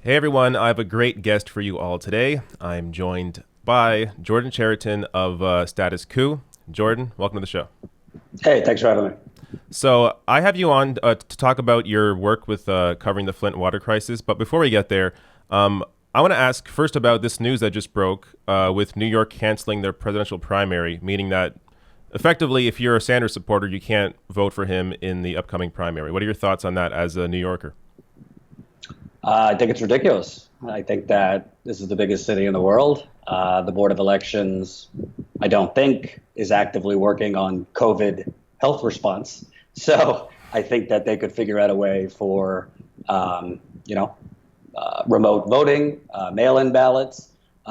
Hey everyone, I have a great guest for you all today. I'm joined by Jordan Chariton of Status Coup. Jordan, welcome to the show. Hey, thanks for having me. So I have you on to talk about your work with covering the Flint water crisis. But before we get there, I want to ask first about this news that just broke with New York canceling their presidential primary, meaning that effectively, if you're a Sanders supporter, you can't vote for him in the upcoming primary. What are your thoughts on that as a New Yorker? I think it's ridiculous. I think that this is the biggest city in the world. The Board of Elections, I don't think, is actively working on COVID health response. So I think that they could figure out a way for, remote voting, mail-in ballots,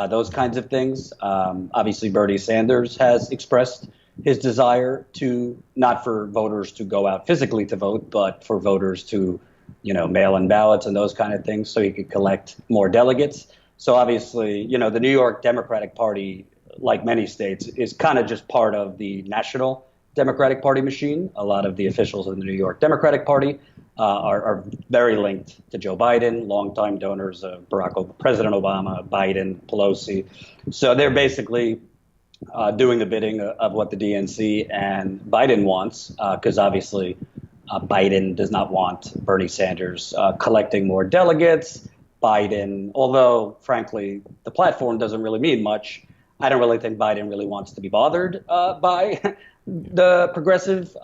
those kinds of things. Obviously, Bernie Sanders has expressed his desire to not for voters to go out physically to vote, but for voters to mail-in ballots and those kind of things so he could collect more delegates. So obviously, the New York Democratic Party, like many states, is kind of just part of the national Democratic Party machine. A lot of the officials in the New York Democratic Party are very linked to Joe Biden, longtime donors of President Obama, Biden, Pelosi. So they're basically doing the bidding of what the DNC and Biden wants, because obviously Biden does not want Bernie Sanders collecting more delegates. Biden, although frankly the platform doesn't really mean much, I don't really think Biden really wants to be bothered by the progressive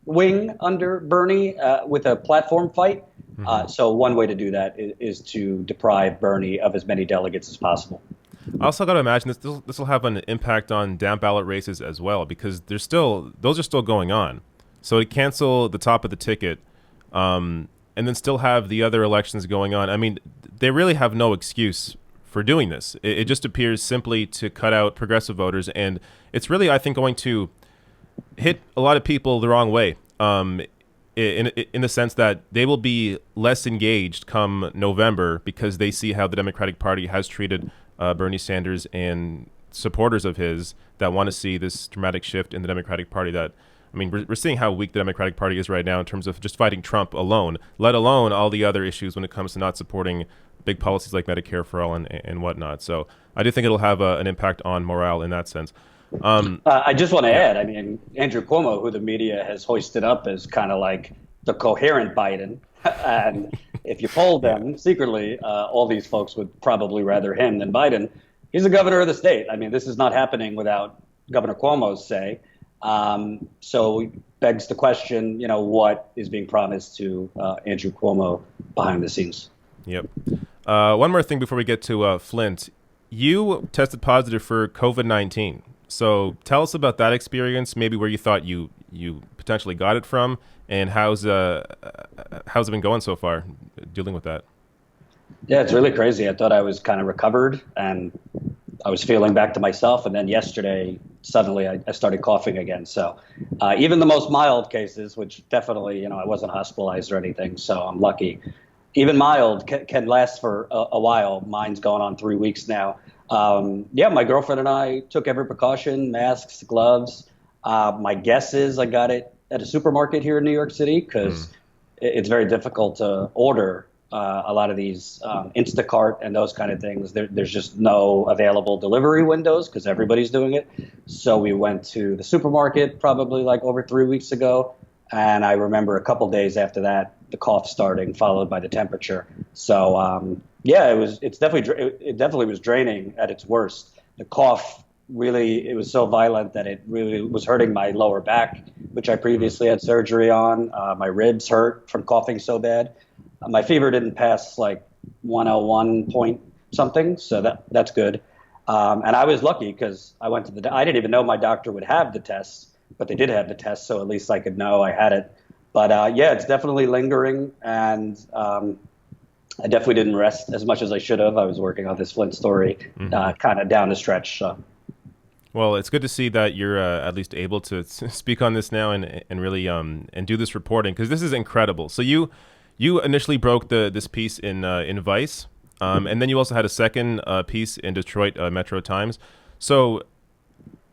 wing under Bernie with a platform fight. So one way to do that is to deprive Bernie of as many delegates as possible. I also got to imagine this will have an impact on down ballot races as well, because those are still going on. So to cancel the top of the ticket, and then still have the other elections going on, I mean, they really have no excuse for doing this. It just appears simply to cut out progressive voters, and it's really, I think, going to hit a lot of people the wrong way, in the sense that they will be less engaged come November because they see how the Democratic Party has treated Bernie Sanders and supporters of his that want to see this dramatic shift in the Democratic Party. That, I mean, we're seeing how weak the Democratic Party is right now in terms of just fighting Trump alone, let alone all the other issues when it comes to not supporting big policies like Medicare for all and whatnot. So I do think it'll have an impact on morale in that sense. I just want to add, I mean, Andrew Cuomo, who the media has hoisted up as kind of like the coherent Biden, and if you polled them secretly, all these folks would probably rather him than Biden. He's the governor of the state. I mean, this is not happening without Governor Cuomo's say. So it begs the question, what is being promised to Andrew Cuomo behind the scenes? Yep. One more thing before we get to Flint. You tested positive for COVID-19. So tell us about that experience, maybe where you thought you potentially got it from, and how's it been going so far, dealing with that? Yeah, it's really crazy. I thought I was kind of recovered and I was feeling back to myself. And then yesterday, suddenly I started coughing again. So even the most mild cases, which definitely, I wasn't hospitalized or anything, so I'm lucky. Even mild can last for a while. Mine's going on 3 weeks now. My girlfriend and I took every precaution, masks, gloves. My guess is I got it at a supermarket here in New York City because it's very difficult to order a lot of these Instacart and those kind of things. There's just no available delivery windows because everybody's doing it. So we went to the supermarket probably like over 3 weeks ago. And I remember a couple days after that, the cough starting, followed by the temperature. So, it definitely was draining at its worst. The cough really, it was so violent that it really was hurting my lower back, which I previously had surgery on. My ribs hurt from coughing so bad. My fever didn't pass like 101 point something, so that's good. And I was lucky because I didn't even know my doctor would have the tests, but they did have the test, so at least I could know I had it. But it's definitely lingering, and I definitely didn't rest as much as I should have. I was working on this Flint story kind of down the stretch. So. Well, it's good to see that you're at least able to speak on this now and really and do this reporting, because this is incredible. So you initially broke this piece in Vice, and then you also had a second piece in Detroit Metro Times. So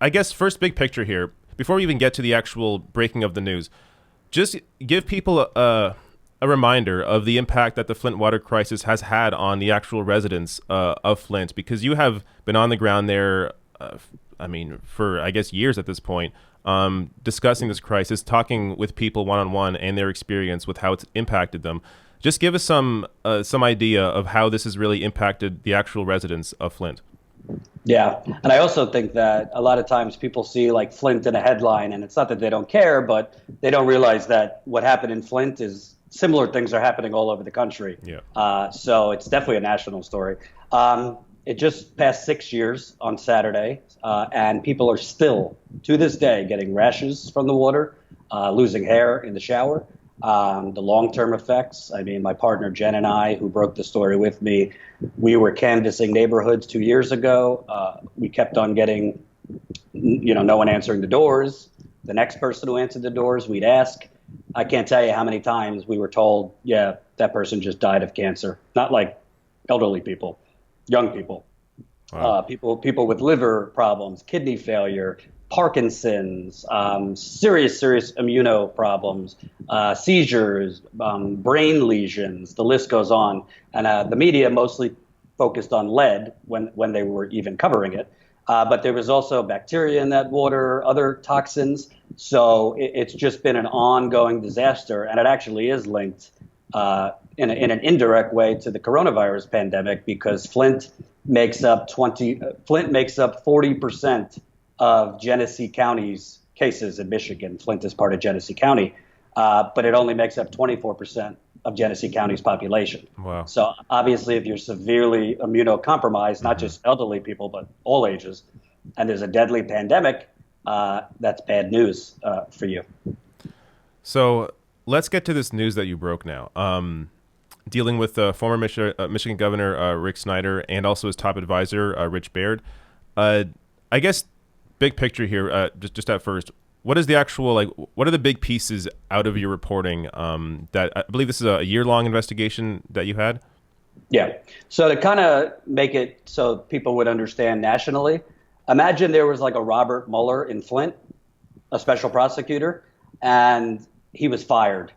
I guess first big picture here, before we even get to the actual breaking of the news, just give people a reminder of the impact that the Flint water crisis has had on the actual residents of Flint, because you have been on the ground there, for, I guess, years at this point, discussing this crisis, talking with people one-on-one and their experience with how it's impacted them. Just give us some idea of how this has really impacted the actual residents of Flint. Yeah. And I also think that a lot of times people see like Flint in a headline, and it's not that they don't care, but they don't realize that what happened in Flint is similar things are happening all over the country. Yeah. So it's definitely a national story. It just passed 6 years on Saturday, and people are still, to this day, getting rashes from the water, losing hair in the shower. The long-term effects. I mean, my partner Jen and I, who broke the story with me, we were canvassing neighborhoods 2 years ago. We kept on getting, no one answering the doors. The next person who answered the doors, we'd ask. I can't tell you how many times we were told, yeah, that person just died of cancer. Not like elderly people, young people. Wow. People with liver problems, kidney failure, Parkinson's, serious immuno problems, seizures, brain lesions. The list goes on. And the media mostly focused on lead when they were even covering it. But there was also bacteria in that water, other toxins. So it's just been an ongoing disaster. And it actually is linked in an indirect way to the coronavirus pandemic, because Flint makes up 40% of Genesee County's cases in Michigan. Flint is part of Genesee County, but it only makes up 24% of Genesee County's population. Wow. So obviously, if you're severely immunocompromised, not just elderly people, but all ages, and there's a deadly pandemic, that's bad news for you. So let's get to this news that you broke now. Dealing with former Michigan Governor Rick Snyder and also his top advisor, Rich Baird. I guess big picture here, just at first, what is the actual, what are the big pieces out of your reporting that I believe this is a year-long investigation that you had? Yeah. So to kind of make it so people would understand nationally, imagine there was like a Robert Mueller in Flint, a special prosecutor, and he was fired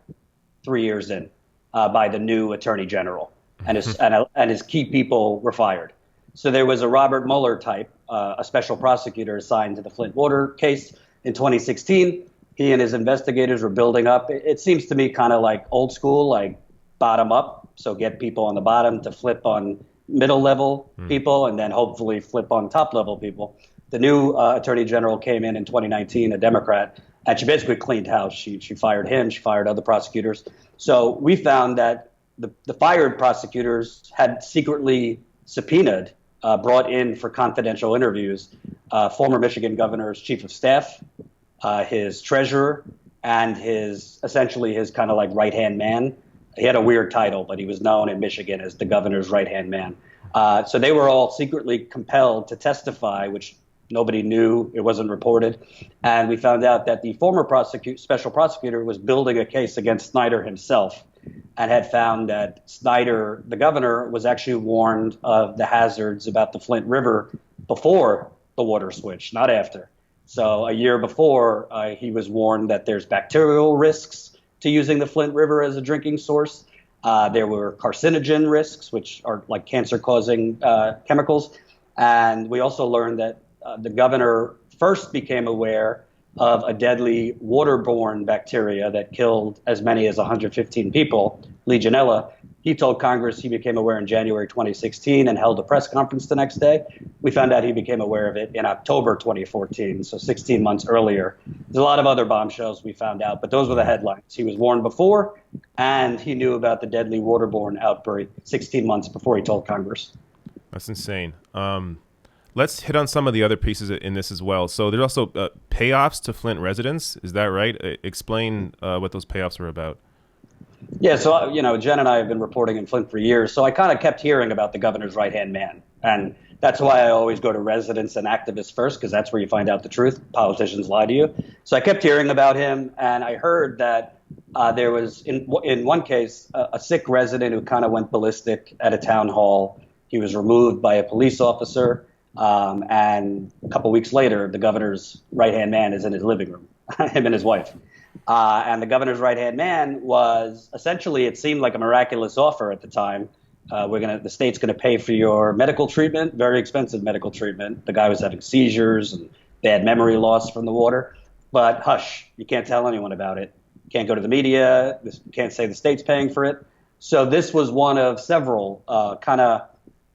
3 years in by the new attorney general, and his key people were fired. So there was a Robert Mueller type, a special prosecutor assigned to the Flint water case in 2016. He and his investigators were building up. It seems to me kind of like old school, like bottom up. So get people on the bottom to flip on middle level people, and then hopefully flip on top level people. The new attorney general came in 2019, a Democrat, and she basically cleaned house. She fired him. She fired other prosecutors. So we found that the fired prosecutors had secretly subpoenaed, brought in for confidential interviews, former Michigan governor's chief of staff, his treasurer, and essentially his kind of like right-hand man. He had a weird title, but he was known in Michigan as the governor's right-hand man. So they were all secretly compelled to testify, which nobody knew. It wasn't reported. And we found out that the former special prosecutor was building a case against Snyder himself, and had found that Snyder, the governor, was actually warned of the hazards about the Flint River before the water switch, not after. So a year before, he was warned that there's bacterial risks to using the Flint River as a drinking source. There were carcinogen risks, which are like cancer-causing chemicals. And we also learned that the governor first became aware of a deadly waterborne bacteria that killed as many as 115 people, Legionella. He told Congress he became aware in January 2016 and held a press conference the next day. We found out he became aware of it in October 2014, so 16 months earlier. There's a lot of other bombshells we found out, but those were the headlines. He was warned before, and he knew about the deadly waterborne outbreak 16 months before he told Congress. That's insane. Let's hit on some of the other pieces in this as well. So there's also payoffs to Flint residents. Is that right? Explain what those payoffs are about. Yeah, so, Jen and I have been reporting in Flint for years, so I kind of kept hearing about the governor's right-hand man. And that's why I always go to residents and activists first, because that's where you find out the truth. Politicians lie to you. So I kept hearing about him, and I heard that there was, in one case, a sick resident who kind of went ballistic at a town hall. He was removed by a police officer. And a couple weeks later, the governor's right-hand man is in his living room, him and his wife. And the governor's right-hand man was essentially, it seemed like a miraculous offer at the time. The state's gonna pay for your medical treatment, very expensive medical treatment. The guy was having seizures and bad memory loss from the water. But hush, you can't tell anyone about it. Can't go to the media. You can't say the state's paying for it. So this was one of several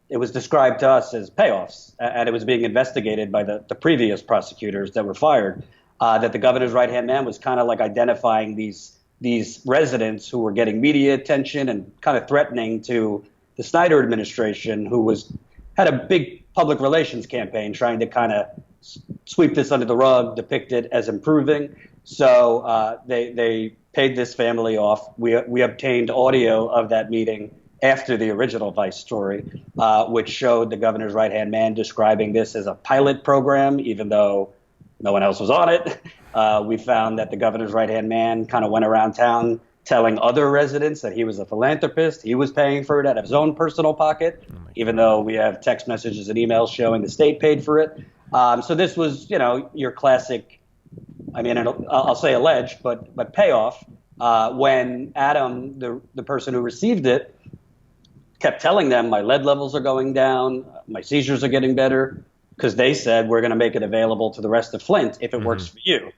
it was described to us as payoffs, and it was being investigated by the previous prosecutors that were fired. That the governor's right-hand man was kind of like identifying these residents who were getting media attention and kind of threatening to the Snyder administration, who had a big public relations campaign trying to kind of sweep this under the rug, depict it as improving. So they paid this family off. We obtained audio of that meeting after the original Vice story, which showed the governor's right-hand man describing this as a pilot program, even though no one else was on it. We found that the governor's right-hand man kind of went around town telling other residents that he was a philanthropist. He was paying for it out of his own personal pocket, even though we have text messages and emails showing the state paid for it. So this was, your classic, I'll say alleged, but payoff. When Adam, the person who received it, kept telling them my lead levels are going down, my seizures are getting better, because they said we're going to make it available to the rest of Flint if it works for you.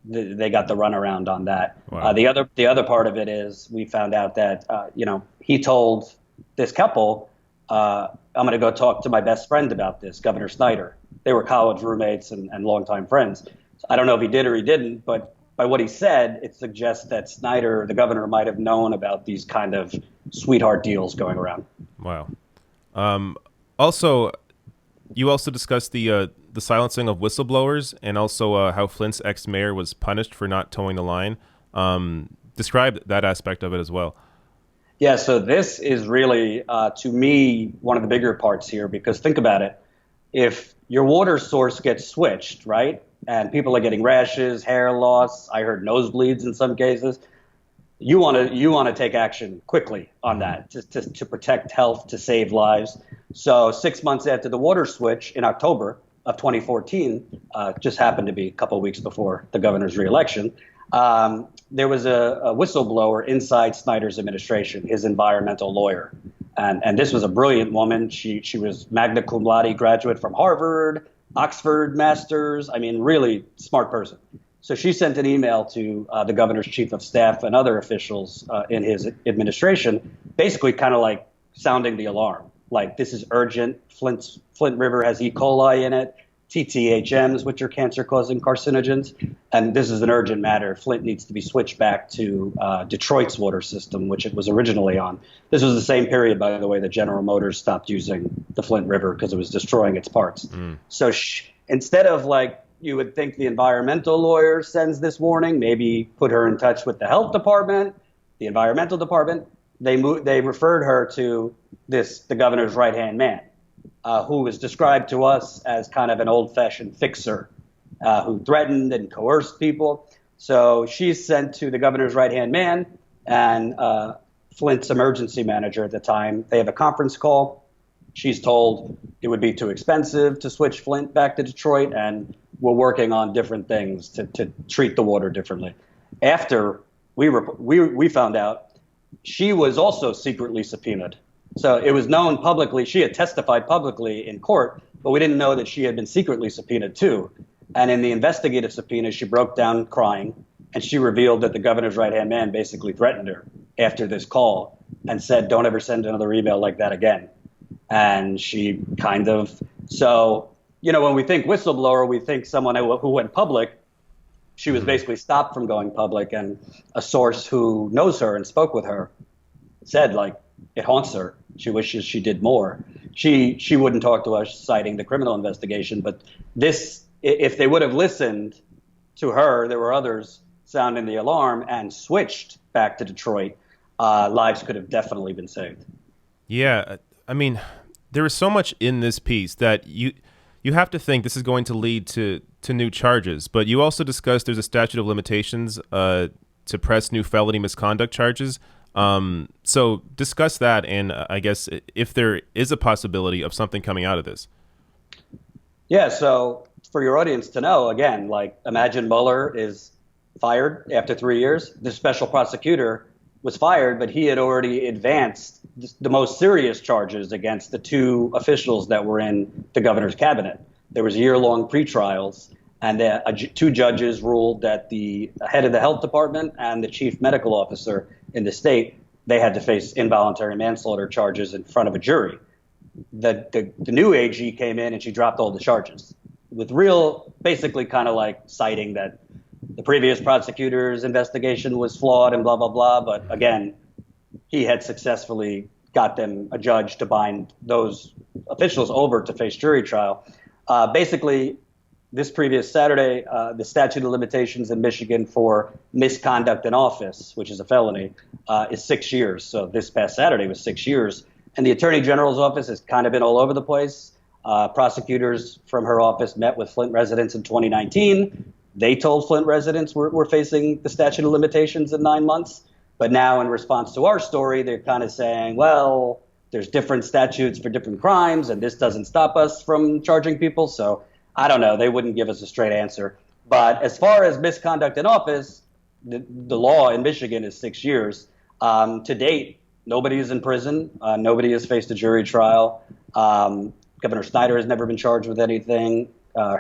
They got the runaround on that. Wow. The other part of it is we found out that he told this couple, I'm going to go talk to my best friend about this, Governor Snyder. They were college roommates and longtime friends. So I don't know if he did or he didn't, but by what he said, it suggests that Snyder, the governor, might have known about these kind of sweetheart deals going around. Wow. Also, you also discussed the silencing of whistleblowers and also how Flint's ex-mayor was punished for not towing the line. Describe that aspect of it as well. Yeah, so this is really, to me, one of the bigger parts here, because think about it. If your water source gets switched, right, and people are getting rashes, hair loss, I heard nosebleeds in some cases, you want to take action quickly on that to protect health, to save lives. So 6 months after the water switch in October of 2014, just happened to be a couple of weeks before the governor's reelection, there was a whistleblower inside Snyder's administration, his environmental lawyer. And this was a brilliant woman. She was magna cum laude graduate from Harvard, Oxford masters. Really smart person. So she sent an email to the governor's chief of staff and other officials in his administration, basically kind of like sounding the alarm. Like, this is urgent. Flint River has E. coli in it, TTHMs, which are cancer-causing carcinogens. And this is an urgent matter. Flint needs to be switched back to Detroit's water system, which it was originally on. This was the same period, by the way, that General Motors stopped using the Flint River because it was destroying its parts. So instead of you would think the environmental lawyer sends this warning, maybe put her in touch with the health department, the environmental department. They referred her to the governor's right-hand man, who was described to us as kind of an old-fashioned fixer who threatened and coerced people. So she's sent to the governor's right-hand man and Flint's emergency manager at the time. They have a conference call. She's told it would be too expensive to switch Flint back to Detroit, and we're working on different things to treat the water differently. After we found out, she was also secretly subpoenaed. So it was known publicly. She had testified publicly in court, but we didn't know that she had been secretly subpoenaed too. And in the investigative subpoena, she broke down crying, and she revealed that the governor's right-hand man basically threatened her after this call and said, don't ever send another email like that again. And she when we think whistleblower, we think someone who went public. She was basically stopped from going public, and a source who knows her and spoke with her said, it haunts her. She wishes she did more. She wouldn't talk to us, citing the criminal investigation. But if they would have listened to her, there were others sounding the alarm and switched back to Detroit, lives could have definitely been saved. Yeah, there is so much in this piece that you have to think this is going to lead to new charges. But you also discussed there's a statute of limitations to press new felony misconduct charges. So discuss that, and I guess if there is a possibility of something coming out of this. Yeah, so for your audience to know, again, imagine Mueller is fired after 3 years. The special prosecutor was fired, but he had already advanced the most serious charges against the two officials that were in the governor's cabinet. There was year-long pretrials, and two judges ruled that the head of the health department and the chief medical officer in the state, they had to face involuntary manslaughter charges in front of a jury. The new AG came in and she dropped all the charges with basically kind of like citing that the previous prosecutor's investigation was flawed and blah, blah, blah. But again, he had successfully got them a judge to bind those officials over to face jury trial. Basically, this previous Saturday, the statute of limitations in Michigan for misconduct in office, which is a felony, is 6 years. So this past Saturday was 6 years. And the Attorney General's office has kind of been all over the place. Prosecutors from her office met with Flint residents in 2019. They told Flint residents we're facing the statute of limitations in 9 months. But now in response to our story, they're kind of saying, well, there's different statutes for different crimes, and this doesn't stop us from charging people. So I don't know. They wouldn't give us a straight answer. But as far as misconduct in office, the law in Michigan is 6 years. To date, nobody is in prison. Nobody has faced a jury trial. Governor Snyder has never been charged with anything.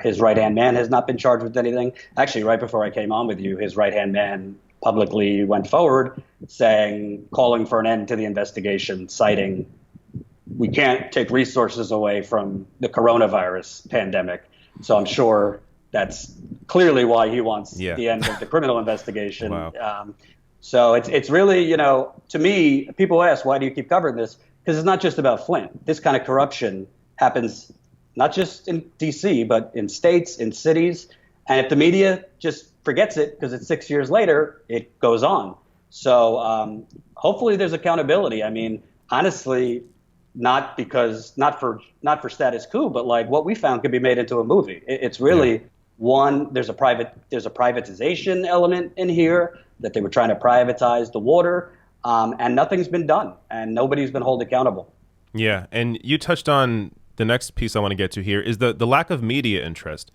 His right-hand man has not been charged with anything. Actually, right before I came on with you, his right-hand man publicly went forward calling for an end to the investigation, citing we can't take resources away from the coronavirus pandemic. So I'm sure that's clearly why he wants the end of the criminal investigation. Wow. So it's really, to me, people ask, why do you keep covering this? Because it's not just about Flint. This kind of corruption happens not just in D.C., but in states, in cities. And if the media just forgets it because it's 6 years later, it goes on. So hopefully there's accountability. I mean, honestly, not for status quo, but like what we found could be made into a movie. It's really there's a privatization element in here that they were trying to privatize the water, and nothing's been done, and nobody's been held accountable. Yeah, and you touched on the next piece I want to get to here is the lack of media interest.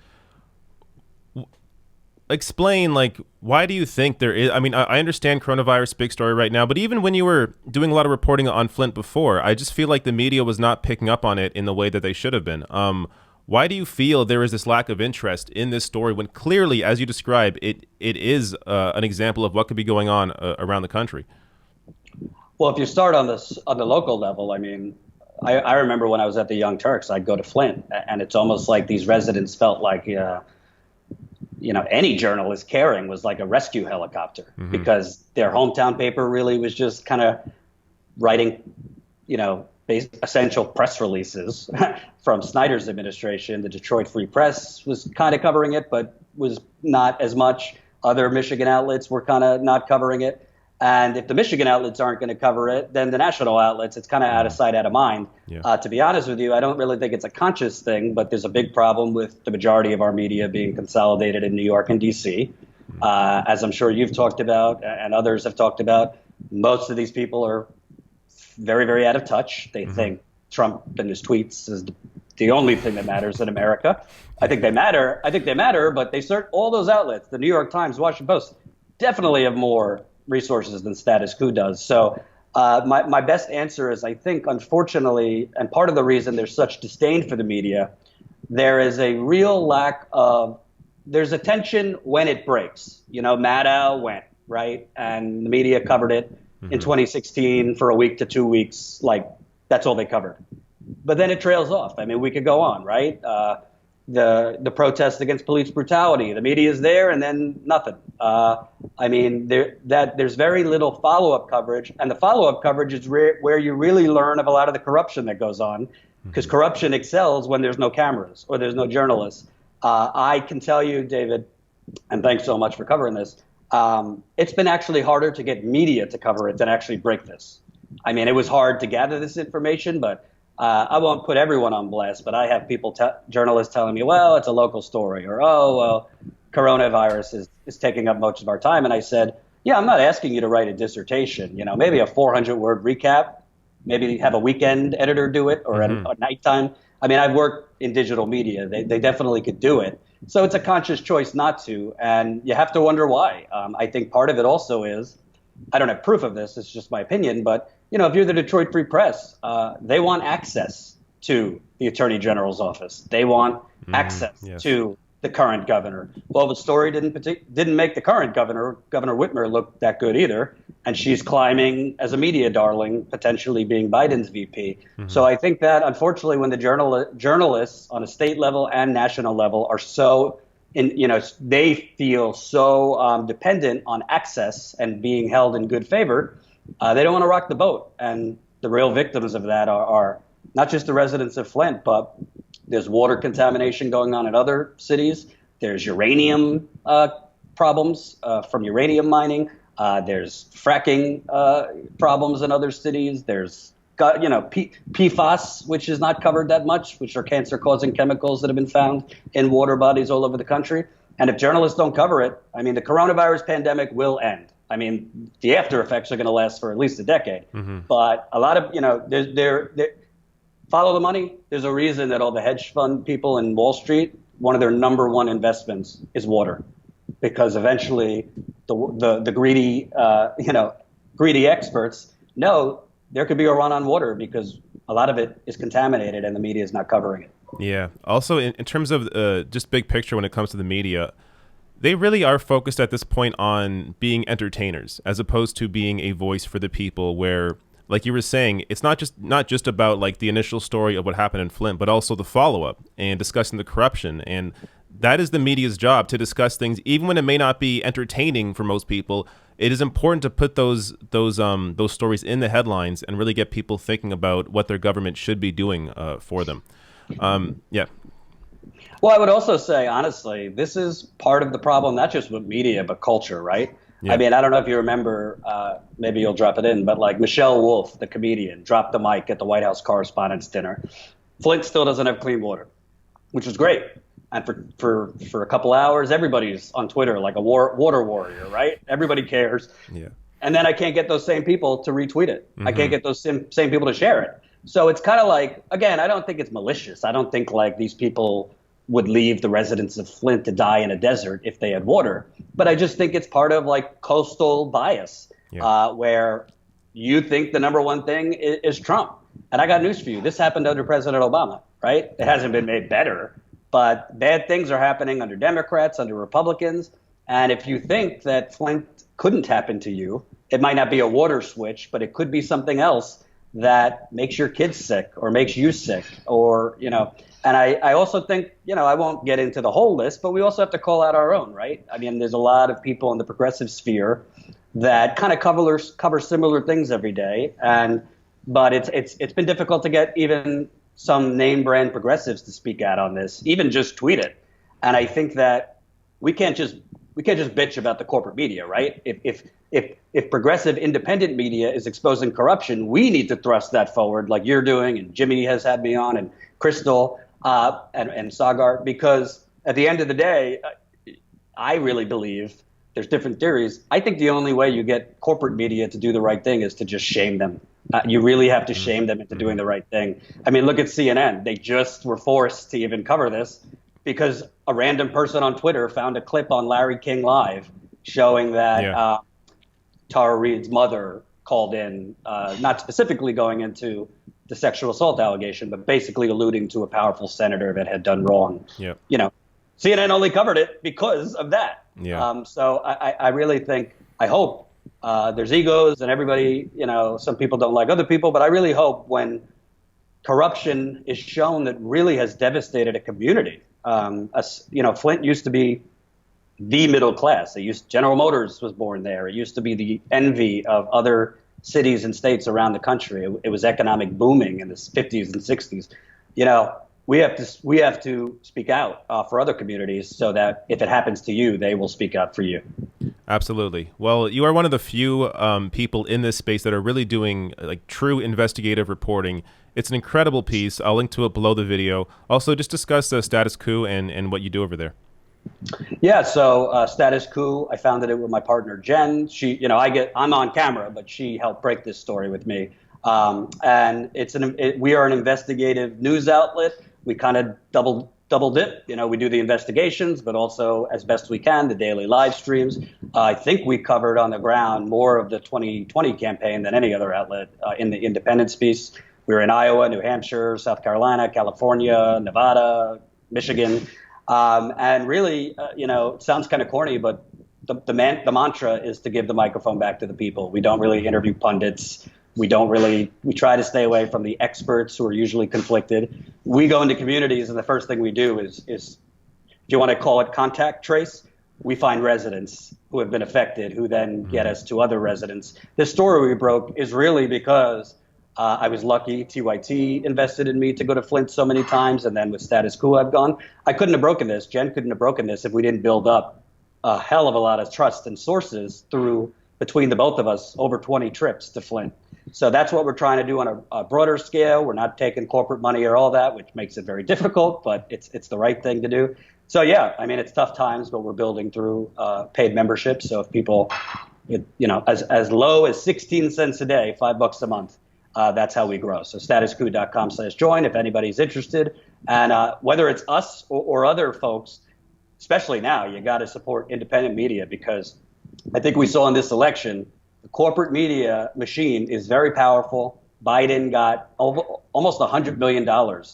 Explain, why do you think there is? I mean, I understand coronavirus, big story right now, but even when you were doing a lot of reporting on Flint before, I just feel like the media was not picking up on it in the way that they should have been. Why do you feel there is this lack of interest in this story when clearly, as you describe, it is an example of what could be going on around the country? Well, if you start on the local level, I mean, I remember when I was at the Young Turks, I'd go to Flint, and it's almost like these residents felt like, any journalist caring was like a rescue helicopter, because their hometown paper really was just kind of writing, essential press releases from Snyder's administration. The Detroit Free Press was kind of covering it, but was not as much. Other Michigan outlets were kind of not covering it. And if the Michigan outlets aren't going to cover it, then the national outlets, it's kind of out of sight, out of mind. Yeah. To be honest with you, I don't really think it's a conscious thing, but there's a big problem with the majority of our media being consolidated in New York and D.C. As I'm sure you've talked about and others have talked about, most of these people are very, very out of touch. They think Trump and his tweets is the only thing that matters in America. I think they matter, but they search all those outlets, the New York Times, Washington Post, definitely have more resources than status quo does. So my best answer is, I think, unfortunately, and part of the reason there's such disdain for the media, there is a real lack of, there's attention when it breaks. Maddow went, right? And the media covered it in 2016 for a week to 2 weeks. That's all they covered. But then it trails off. I mean, we could go on, right? The protests against police brutality, the media is there and then nothing. I mean, there's very little follow-up coverage, and the follow-up coverage is where you really learn of a lot of the corruption that goes on, because corruption excels when there's no cameras or there's no journalists. I can tell you, David, and thanks so much for covering this, it's been actually harder to get media to cover it than actually break this. I mean, it was hard to gather this information, but I won't put everyone on blast, but I have journalists telling me, well, it's a local story, or, oh, well, coronavirus is taking up much of our time. And I said, yeah, I'm not asking you to write a dissertation, maybe a 400-word recap, maybe have a weekend editor do it, or at nighttime. I mean, I've worked in digital media. They definitely could do it. So it's a conscious choice not to, and you have to wonder why. I think part of it also is, I don't have proof of this, it's just my opinion, but if you're the Detroit Free Press, they want access to the Attorney General's office. They want access to the current governor. Well, the story didn't make the current governor, Governor Whitmer, look that good either, and she's climbing as a media darling, potentially being Biden's VP. So I think that, unfortunately, when the journalists on a state level and national level are so they feel so dependent on access and being held in good favor, they don't want to rock the boat. And the real victims of that are not just the residents of Flint, but there's water contamination going on in other cities. There's uranium problems from uranium mining. There's fracking problems in other cities. There's PFAS, which is not covered that much, which are cancer-causing chemicals that have been found in water bodies all over the country. And if journalists don't cover it, the coronavirus pandemic will end. The after effects are going to last for at least a decade. But a lot of, follow the money. There's a reason that all the hedge fund people in Wall Street, one of their number one investments is water, because eventually the greedy experts know there could be a run on water because a lot of it is contaminated and the media is not covering it. Yeah. Also, in terms of just big picture when it comes to the media, they really are focused at this point on being entertainers as opposed to being a voice for the people where, like you were saying, it's not just about like the initial story of what happened in Flint, but also the follow-up and discussing the corruption. And that is the media's job, to discuss things, even when it may not be entertaining for most people. It is important to put those stories in the headlines and really get people thinking about what their government should be doing for them. Yeah. Well, I would also say, honestly, this is part of the problem, not just with media, but culture, right? Yeah. I don't know if you remember, maybe you'll drop it in, but like Michelle Wolf, the comedian, dropped the mic at the White House Correspondents' Dinner. Flint still doesn't have clean water, which is great. And for a couple hours, everybody's on Twitter like a water warrior, right? Everybody cares. Yeah. And then I can't get those same people to retweet it. I can't get those same people to share it. So it's kind of like, again, I don't think it's malicious. I don't think like these people would leave the residents of Flint to die in a desert if they had water. But I just think it's part of like coastal bias, where you think the number one thing is Trump. And I got news for you. This happened under President Obama, right? It hasn't been made better, but bad things are happening under Democrats, under Republicans. And if you think that Flint couldn't happen to you, it might not be a water switch, but it could be something else that makes your kids sick or makes you sick, or, and I also think, I won't get into the whole list, but we also have to call out our own, right? There's a lot of people in the progressive sphere that kind of cover similar things every day. But it's been difficult to get even some name brand progressives to speak out on this, even just tweet it. And I think that we can't just bitch about the corporate media, right? If progressive independent media is exposing corruption, we need to thrust that forward, like you're doing, and Jimmy has had me on, and Crystal and Sagar, because at the end of the day, I really believe there's different theories. I think the only way you get corporate media to do the right thing is to just shame them. You really have to shame them into doing the right thing. Look at CNN. They just were forced to even cover this because a random person on Twitter found a clip on Larry King Live showing that Tara Reade's mother called in, not specifically going into the sexual assault allegation, but basically alluding to a powerful senator that had done wrong. Yeah. CNN only covered it because of that. Yeah. So I really think, I hope there's egos and everybody, some people don't like other people, but I really hope when corruption is shown that really has devastated a community. Flint used to be the middle class. General Motors was born there. It used to be the envy of other cities and states around the country. It was economic booming in the 50s and 60s. We have to speak out for other communities so that if it happens to you, they will speak out for you. Absolutely. Well, you are one of the few people in this space that are really doing like true investigative reporting. It's an incredible piece. I'll link to it below the video. Also, just discuss the Status Coup and what you do over there. Yeah, so Status Coup, I founded it with my partner Jen. I'm on camera, but she helped break this story with me. And we are an investigative news outlet. We kind of double double dip. We do the investigations, but also, as best we can, the daily live streams. I think we covered on the ground more of the 2020 campaign than any other outlet in the independence piece. We were in Iowa, New Hampshire, South Carolina, California, Nevada, Michigan. And really, it sounds kind of corny, but the mantra is to give the microphone back to the people. We don't really interview pundits. We try to stay away from the experts who are usually conflicted. We go into communities, and the first thing we do is if you want to call it contact trace, we find residents who have been affected, who then get us to other residents. This story we broke is really because I was lucky. TYT invested in me to go to Flint so many times, and then with Status Quo I've gone. I couldn't have broken this. Jen couldn't have broken this if we didn't build up a hell of a lot of trust and sources between the both of us over 20 trips to Flint. So that's what we're trying to do on a broader scale. We're not taking corporate money or all that, which makes it very difficult, but it's the right thing to do. So yeah, I mean, it's tough times, but we're building through paid membership. So if people, as low as 16 cents a day, $5 a month, that's how we grow. So statusquo.com/join if anybody's interested. And whether it's us or other folks, especially now, you got to support independent media, because I think we saw in this election, the corporate media machine is very powerful. Biden got almost $100 million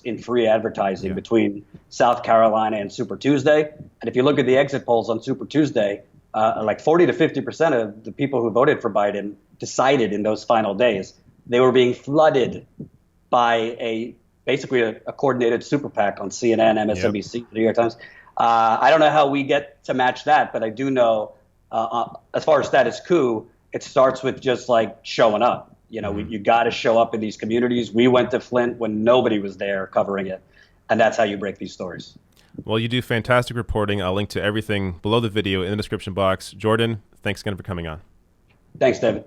in free advertising between South Carolina and Super Tuesday. And if you look at the exit polls on Super Tuesday, like 40 to 50% of the people who voted for Biden decided in those final days. They were being flooded by basically a coordinated super PAC on CNN, MSNBC, New York Times. I don't know how we get to match that, but I do know as far as status quo, it starts with just like showing up. You got to show up in these communities. We went to Flint when nobody was there covering it, and that's how you break these stories. Well, you do fantastic reporting. I'll link to everything below the video in the description box. Jordan, thanks again for coming on. Thanks, David.